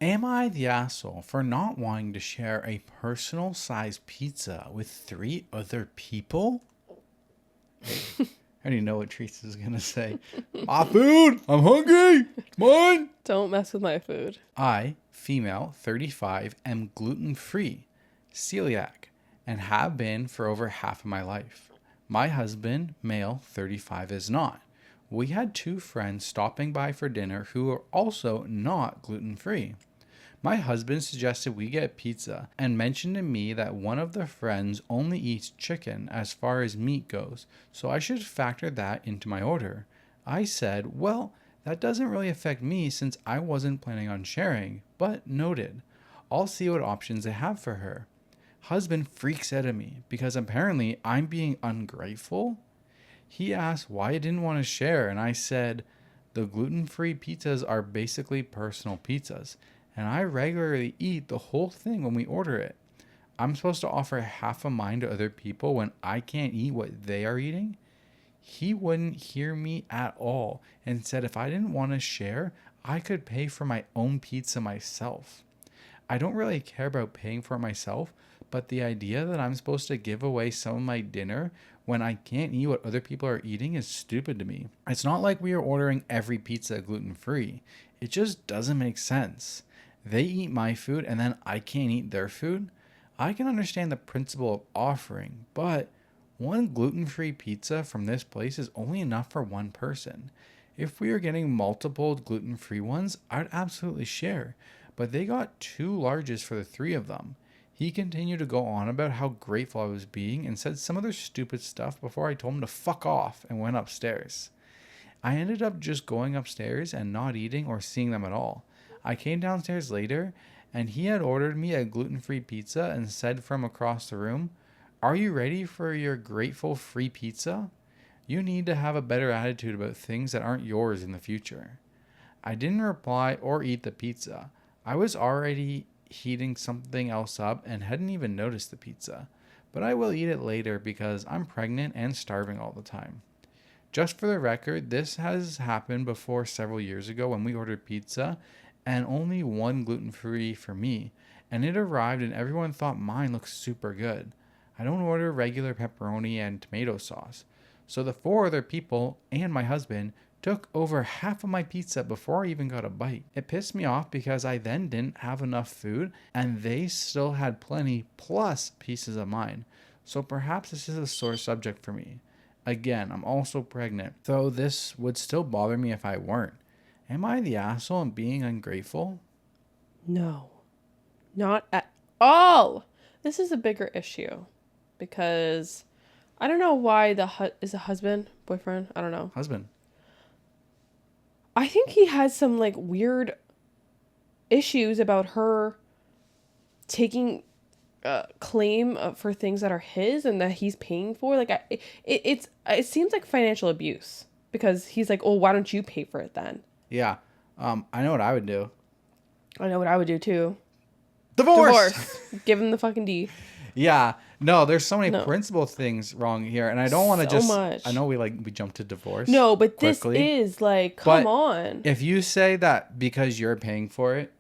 Am I the asshole for not wanting to share a personal sized pizza with 3 other people? I already know what Teresa's gonna say. My food! I'm hungry! It's mine! Don't mess with my food. I, female, 35, am gluten-free, celiac, and have been for over half of my life. My husband, male, 35, is not. We had 2 friends stopping by for dinner who are also not gluten-free. My husband suggested we get pizza and mentioned to me that one of the friends only eats chicken as far as meat goes, so I should factor that into my order. I said, well, that doesn't really affect me since I wasn't planning on sharing, but noted. I'll see what options they have for her. Husband freaks out at me because apparently I'm being ungrateful. He asked why I didn't want to share, and I said, the gluten-free pizzas are basically personal pizzas, and I regularly eat the whole thing when we order it. I'm supposed to offer half of mine to other people when I can't eat what they are eating? He wouldn't hear me at all and said if I didn't want to share, I could pay for my own pizza myself. I don't really care about paying for it myself, but the idea that I'm supposed to give away some of my dinner when I can't eat what other people are eating is stupid to me. It's not like we are ordering every pizza gluten-free. It just doesn't make sense. They eat my food and then I can't eat their food? I can understand the principle of offering, but one gluten-free pizza from this place is only enough for one person. If we are getting multiple gluten-free ones, I'd absolutely share, but they got 2 larges for the 3 of them. He continued to go on about how grateful I was being and said some other stupid stuff before I told him to fuck off and went upstairs. I ended up just going upstairs and not eating or seeing them at all. I came downstairs later and he had ordered me a gluten-free pizza and said from across the room, "Are you ready for your grateful free pizza? You need to have a better attitude about things that aren't yours in the future." I didn't reply or eat the pizza. I was already heating something else up and hadn't even noticed the pizza. But I will eat it later because I'm pregnant and starving all the time. Just for the record, this has happened before several years ago when we ordered pizza and only one gluten-free for me, and it arrived and everyone thought mine looked super good. I don't order regular pepperoni and tomato sauce. So the 4 other people and my husband took over half of my pizza before I even got a bite. It pissed me off because I then didn't have enough food and they still had plenty plus pieces of mine. So perhaps this is a sore subject for me. Again, I'm also pregnant, though this would still bother me if I weren't. Am I the asshole and being ungrateful? No. Not at all. This is a bigger issue because I don't know why is a husband, boyfriend, I don't know. Husband. I think he has some like weird issues about her taking claim for things that are his and that he's paying for. Like it seems like financial abuse because he's like, "Oh, why don't you pay for it then?" Yeah. I know what I would do. I know what I would do too. Divorce. Give him the fucking D. Yeah. No, there's so many principle things wrong here, and I don't want to much. I know we jumped to divorce. No, but quickly, this is like, come on. If you say that because you're paying for it,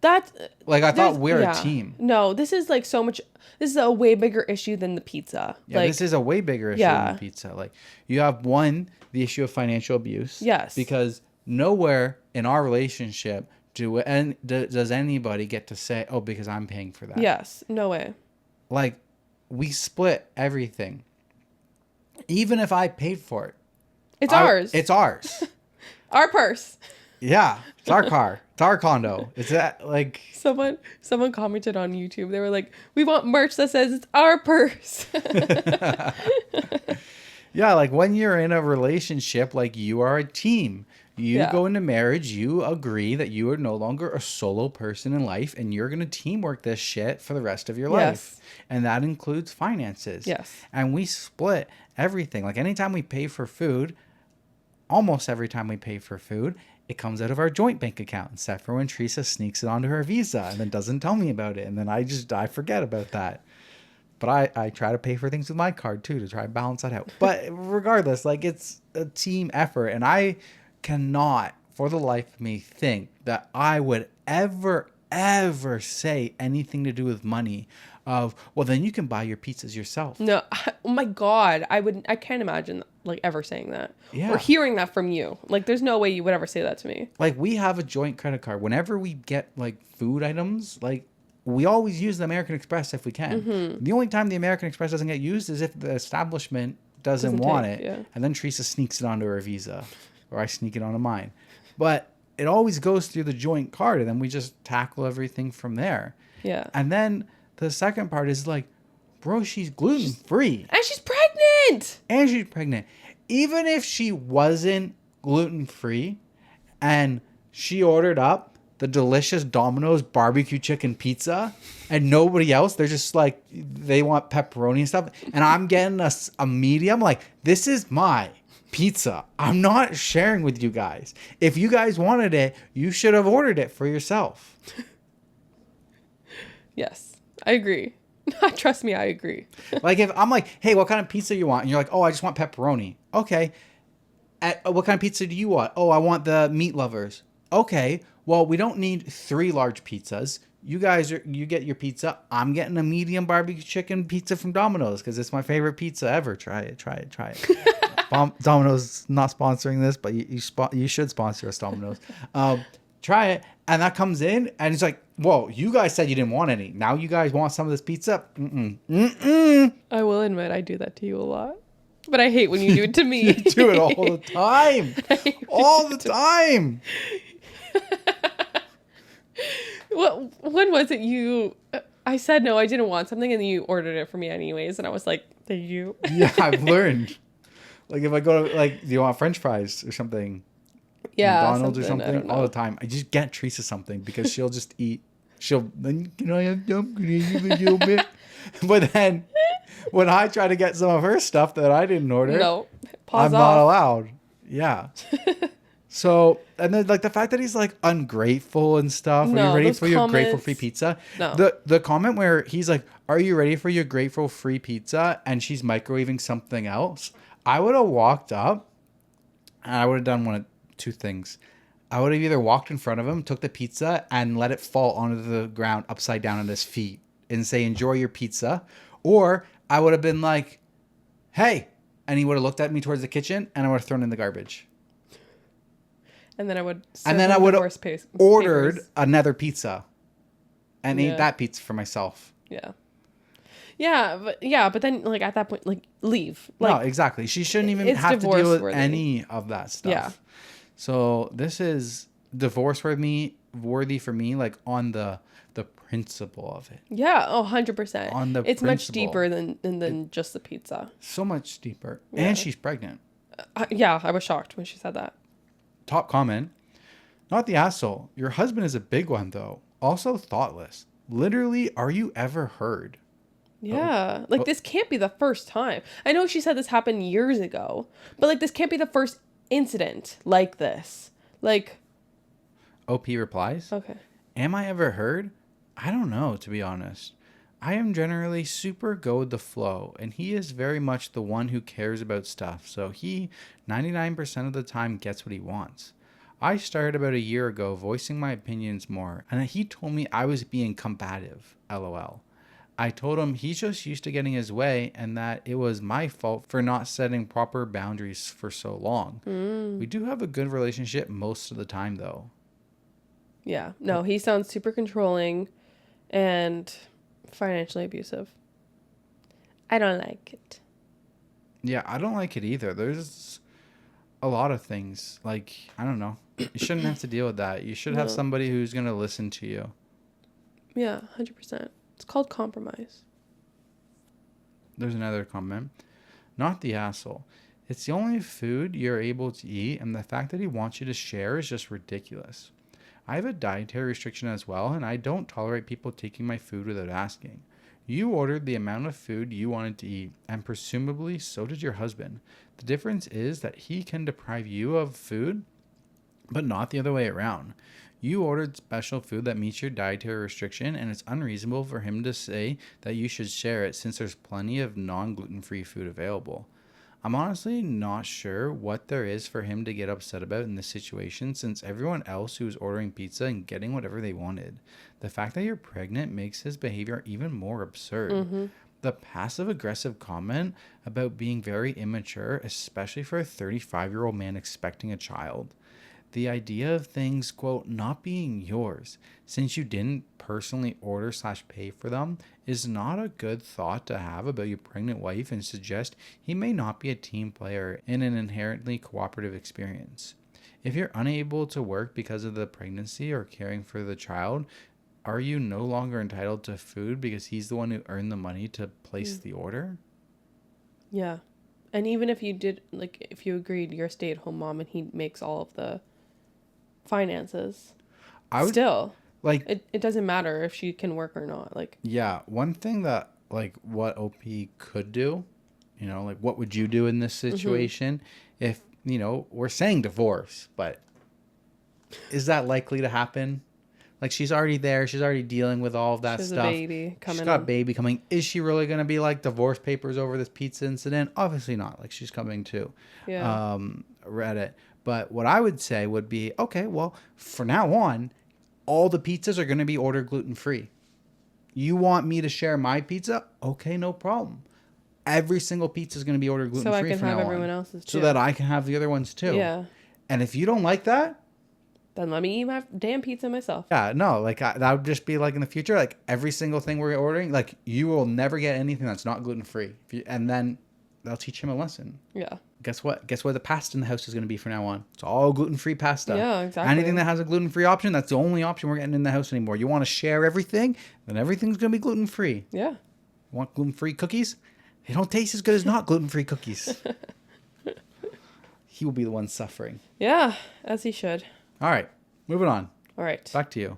that's like I thought we're a team. No, this is like so much. This is a way bigger issue than the pizza. Yeah, like, this is a way bigger issue than the pizza. Like you have the issue of financial abuse. Yes. Because nowhere in our relationship does anybody get to say, "Oh, because I'm paying for that." Yes. No way. Like, we split everything. Even if I paid for it. It's ours. It's ours. Our purse. Yeah. It's our car. It's our condo. It's that, like... Someone commented on YouTube. They were like, "We want merch that says it's our purse." Yeah, like, when you're in a relationship, like, you are a team. You go into marriage, you agree that you are no longer a solo person in life, and you're going to teamwork this shit for the rest of your life. And that includes finances. Yes. And we split everything. Like, anytime we pay for food, almost every time we pay for food, it comes out of our joint bank account, except for when Teresa sneaks it onto her Visa and then doesn't tell me about it. And then I forget about that. But I try to pay for things with my card, too, to try and balance that out. But regardless, like, it's a team effort. And I cannot for the life of me think that I would ever say anything to do with money of, well, then you can buy your pizzas yourself. No, oh my God. I can't imagine like ever saying that Yeah. or hearing that from you. Like, there's no way you would ever say that to me. Like, we have a joint credit card. Whenever we get like food items, like, we always use the American Express if we can. The only time the American Express doesn't get used is if the establishment doesn't want it. Yeah. And then Teresa sneaks it onto her Visa, or I sneak it onto mine. But it always goes through the joint card, and then we just tackle everything from there. Yeah. And then the second part is like, bro, she's gluten-free. And she's pregnant. And she's pregnant. Even if she wasn't gluten-free and she ordered up the delicious Domino's barbecue chicken pizza and nobody else, they're just like, they want pepperoni and stuff, and I'm getting a medium, like, this is my pizza. I'm not sharing with you guys. If you guys wanted it, you should have ordered it for yourself. Yes, I agree. Trust me, I agree. Like, if I'm like, hey, what kind of pizza you want? And you're like, oh, I just want pepperoni. Okay. What kind of pizza do you want? Oh, I want the meat lovers. Okay. Well, we don't need 3 large pizzas. You get your pizza. I'm getting a medium barbecue chicken pizza from Domino's because it's my favorite pizza ever. Try it. Domino's not sponsoring this, but you should sponsor us, Domino's. Try it. And that comes in, and it's like, whoa, you guys said you didn't want any. Now you guys want some of this pizza? I will admit I do that to you a lot. But I hate when you do it to me. You do it all the time. All the time. Well, when was it I said no, I didn't want something, and then you ordered it for me anyways, and I was like, thank you. Yeah, I've learned. Like, if I go to, like, do you want French fries or something? Yeah, McDonald's or something? All the time. I just get Teresa something because she'll just eat. Then, can I have some? Can you give me a little bit? But then, when I try to get some of her stuff that I didn't order, no, I'm not allowed. Yeah. So, and then, like, the fact that he's, like, ungrateful and stuff. No, are you ready those for your comments- grateful free pizza? No. The comment where he's like, are you ready for your grateful free pizza? And she's microwaving something else. I would have walked up and I would have done one of 2 things. I would have either walked in front of him, took the pizza, and let it fall onto the ground upside down on his feet and say, enjoy your pizza. Or I would have been like, hey. And he would have looked at me towards the kitchen, and I would have thrown in the garbage. And then I would have ordered another pizza and ate that pizza for myself. Yeah. But then, like, at that point, like, leave. No, Like, exactly. She shouldn't even have to deal with any of that stuff. Yeah. So this is divorce worthy for me, like, on the principle of it. Yeah, 100%. On the it's much principle. deeper than just the pizza. So much deeper. Yeah. And she's pregnant. Yeah, I was shocked when she said that. Top comment. Not the asshole. Your husband is a big one, though. Also thoughtless. Literally, are you ever heard? Yeah. Like, this can't be the first time. I know she said this happened years ago, but, like, this can't be the first incident like this. Like. OP replies. Okay. Am I ever heard? I don't know, to be honest. I am generally super go with the flow, and he is very much the one who cares about stuff, so he 99% of the time gets what he wants. I started about a year ago voicing my opinions more, and he told me I was being combative, lol. I told him he's just used to getting his way and that it was my fault for not setting proper boundaries for so long. We do have a good relationship most of the time, though. Yeah. No, he sounds super controlling and financially abusive. I don't like it. Yeah, I don't like it either. There's a lot of things. Like, I don't know. You shouldn't have to deal with that. You should have somebody who's going to listen to you. Yeah, 100%. It's called compromise. There's another comment. Not the asshole. It's the only food you're able to eat, and the fact that he wants you to share is just ridiculous. I have a dietary restriction as well, and I don't tolerate people taking my food without asking. You ordered the amount of food you wanted to eat, and presumably so did your husband. The difference is that he can deprive you of food, but not the other way around. You ordered special food that meets your dietary restriction, and it's unreasonable for him to say that you should share it since there's plenty of non-gluten-free food available. I'm honestly not sure what there is for him to get upset about in this situation, since everyone else who was ordering pizza and getting whatever they wanted. The fact that you're pregnant makes his behavior even more absurd. Mm-hmm. The passive aggressive comment about being very immature, especially for a 35-year-old man expecting a child. The idea of things, quote, not being yours, since you didn't personally order / pay for them, is not a good thought to have about your pregnant wife, and suggest he may not be a team player in an inherently cooperative experience. If you're unable to work because of the pregnancy or caring for the child, are you no longer entitled to food because he's the one who earned the money to place the order? Yeah. And even if you did, like, if you agreed you're a stay-at-home mom and he makes all of the finances, still, like, it doesn't matter if she can work or not. Like, yeah, one thing that, like, what OP could do, you know, like, what would you do in this situation if, you know, we're saying divorce, but is that likely to happen? Like, she's already there. She's already dealing with all of that she has stuff. a baby coming. She's got a baby coming. Is she really going to be like divorce papers over this pizza incident? Obviously not. Like, she's coming too. Yeah. Reddit. But what I would say would be, okay, well, for now on, all the pizzas are going to be ordered gluten-free. You want me to share my pizza? Okay, no problem. Every single pizza is going to be ordered gluten-free So I can from have now everyone on, else's too. so that I can have the other ones too. Yeah. And if you don't like that, then let me eat my damn pizza myself. yeah, no, like that would just be like in the future, like every single thing we're ordering, like you will never get anything that's not gluten-free. And then they'll teach him a lesson. Yeah. Guess what? Guess what the pasta in the house is going to be from now on? It's all gluten-free pasta. Yeah, exactly. Anything that has a gluten-free option, that's the only option we're getting in the house anymore. You want to share everything, then everything's going to be gluten-free. Yeah. You want gluten-free cookies? They don't taste as good as not gluten-free cookies. He will be the one suffering. Yeah, as he should. All right, moving on. All right. Back to you.